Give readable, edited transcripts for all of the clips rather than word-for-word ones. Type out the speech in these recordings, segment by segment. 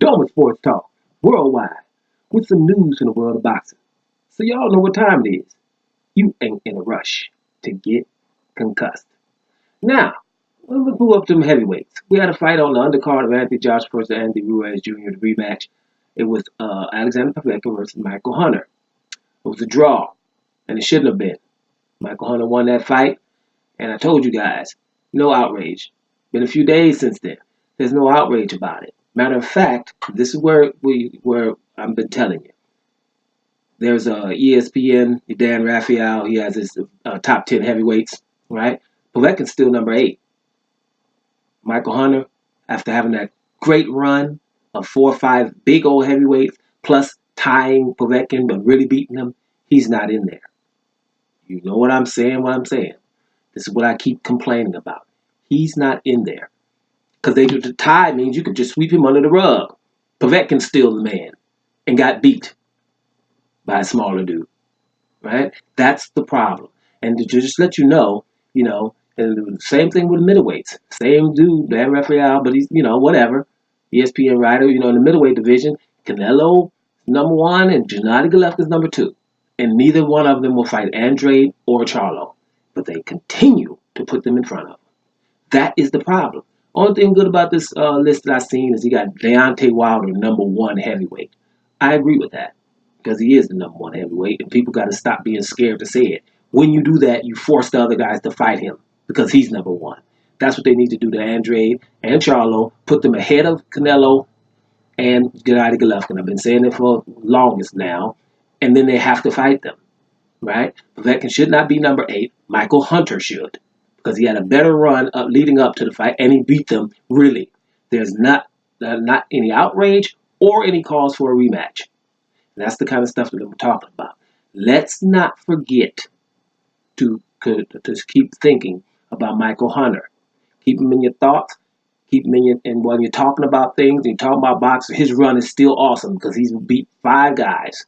Doma Sports Talk, worldwide, with some news in the world of boxing. So y'all know what time it is. You ain't in a rush to get concussed. Now, let's move up to them heavyweights. We had a fight on the undercard of Anthony Joshua versus Andy Ruiz Jr., the rematch. It was Alexander Povetkin versus Michael Hunter. It was a draw, and it shouldn't have been. Michael Hunter won that fight, and I told you guys, no outrage. Been a few days since then. There's no outrage about it. Matter of fact, this is where I've been telling you. There's ESPN, Dan Raphael. He has his top 10 heavyweights, right? Povetkin's still number 8. Michael Hunter, after having that great run of 4 or 5 big old heavyweights, plus tying Povetkin but really beating him, he's not in there. You know what I'm saying? This is what I keep complaining about. He's not in there. Because the tie means you could just sweep him under the rug. Povetkin's still the man and got beat by a smaller dude. Right? That's the problem. And to just let you know, and the same thing with the middleweights. Same dude, Dan Raphael, but he's, whatever. ESPN writer, in the middleweight division, Canelo number 1 and Gennady Golovkin's number 2. And neither one of them will fight Andrade or Charlo. But they continue to put them in front of them. That is the problem. Only thing good about this list that I've seen is he got Deontay Wilder, number 1 heavyweight. I agree with that because he is the number 1 heavyweight, and people got to stop being scared to say it. When you do that, you force the other guys to fight him because he's number 1. That's what they need to do to Andrade and Charlo, put them ahead of Canelo and Gennady Golovkin. I've been saying it for longest now, and then they have to fight them, right? Povetkin should not be number 8. Michael Hunter should, because he had a better run leading up to the fight, and he beat them, really. There's not any outrage or any cause for a rematch. And that's the kind of stuff that I'm talking about. Let's not forget to keep thinking about Michael Hunter. Keep him in your thoughts. Keep him in your, and when you're talking about things, and you're talking about boxing, his run is still awesome because he's beat 5 guys.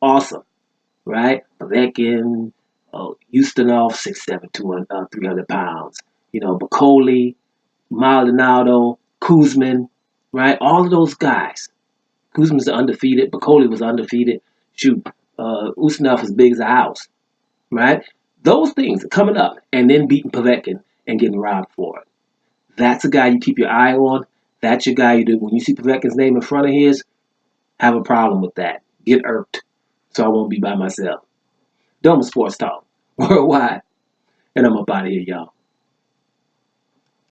Awesome, right? Povetkin, Ustinov, 6'7", 300 pounds. Bacoli, Maldonado, Kuzman, right? All of those guys. Kuzman's undefeated. Bacoli was undefeated. Shoot, Ustinov as big as a house, right? Those things are coming up, and then beating Povetkin and getting robbed for it. That's a guy you keep your eye on. That's your guy you do. When you see Povetkin's name in front of his, have a problem with that. Get irked, so I won't be by myself. Doma Sports Talk, worldwide. And I'm up out of here, y'all.